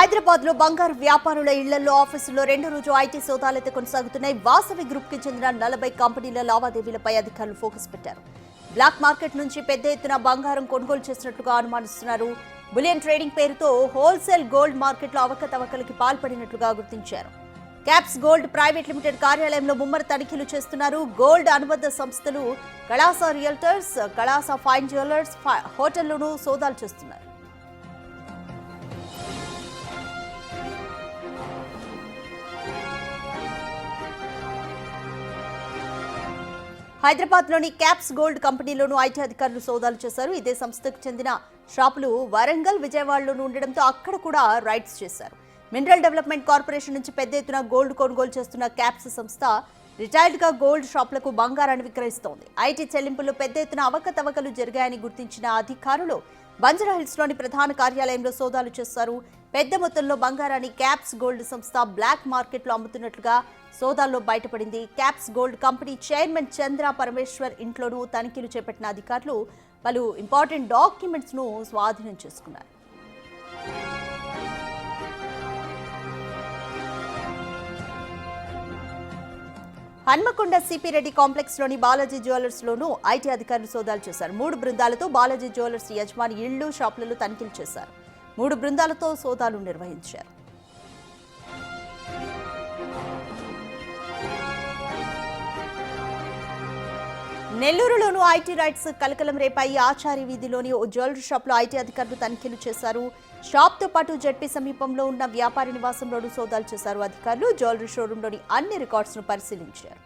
హైదరాబాద్ లో బంగారు వ్యాపారుల ఇళ్లలో ఆఫీసుల్లో రెండో రోజు ఐటీ సోదాలైతే కొనసాగుతున్నాయి. వాసవి గ్రూప్ కి చెందిన 40 కంపెనీల లావాదేవీలపై అధికారులు ఫోకస్ పెట్టారు. బ్లాక్ మార్కెట్ నుంచి పెద్ద ఎత్తున బంగారం కొనుగోలు చేసినట్లుగా అనుమానిస్తున్నారు. బులియన్ ట్రేడింగ్ పేరుతో హోల్సేల్ గోల్డ్ మార్కెట్లో అవకతవకలకి పాల్పడినట్లుగా గుర్తించారు. క్యాప్స్ గోల్డ్ ప్రైవేట్ లిమిటెడ్ కార్యాలయంలో ముమ్మర తనిఖీలు చేస్తున్నారు. గోల్డ్ అనుబంధ సంస్థలు కళాసా రియల్టర్స్, కళాసా ఫైన్ జ్యువెలర్స్ హోటల్లోనూ సోదాలు చేస్తున్నారు. హైదరాబాద్ లోని క్యాప్స్ గోల్డ్ కంపెనీలోనూ ఐటీ అధికారులు సోదాలు చేశారు. ఇదే సంస్థకు చెందిన షాపులు వరంగల్, విజయవాడలోనూ ఉండడంతో అక్కడ కూడా రైడ్స్ చేశారు. మినరల్ డెవలప్మెంట్ కార్పొరేషన్ నుంచి పెద్ద ఎత్తున గోల్డ్ కొనుగోలు చేస్తున్న క్యాప్స్ సంస్థ రిటైర్డ్ గా గోల్డ్ షాపులకు బంగారాన్ని విక్రయిస్తోంది. ఐటీ చెల్లింపుల్లో పెద్ద ఎత్తున అవకతవకలు జరిగాయని గుర్తించిన అధికారులు బంజారాహిల్స్ లోని ప్రధాన కార్యాలయంలో సోదాలు చేశారు. పెద్ద మొత్తంలో బంగారాన్ని క్యాప్స్ గోల్డ్ సంస్థ బ్లాక్ మార్కెట్లో అమ్ముతున్నట్లుగా సోదాల్లో బయటపడింది. క్యాప్స్ గోల్డ్ కంపెనీ చైర్మన్ చంద్ర పరమేశ్వర్ ఇంట్లోనూ తనిఖీలు చేపట్టిన అధికారులు పలు ఇంపార్టెంట్ డాక్యుమెంట్స్ ను స్వాధీనం చేసుకున్నారు. హన్మకొండ సిపి రెడ్డి కాంప్లెక్స్ లోని బాలాజీ జ్యువెలర్స్ లోనూ ఐటీ అధికారులు సోదాలు చేశారు. 3 బృందాలతో బాలాజీ జ్యువెలర్స్ యజమాని ఇళ్లు, షాపులలో తనిఖీలు చేశారు. 3 బృందాలతో సోదాలు నిర్వహించారు. నెల్లూరులోనూ ఐటీ రైట్స్ కలకలం రేపాయి. ఆచార్య వీధిలోని ఓ జ్యువెలరీ షాప్ లో ఐటీ అధికారులు తనిఖీలు చేశారు. షాప్ తో పాటు జడ్పీ సమీపంలో ఉన్న వ్యాపారి నివాసంలోనూ సోదాలు చేశారు. అధికారులు జ్యువెలరీ షోరూంలోని అన్ని రికార్డ్స్ ను పరిశీలించారు.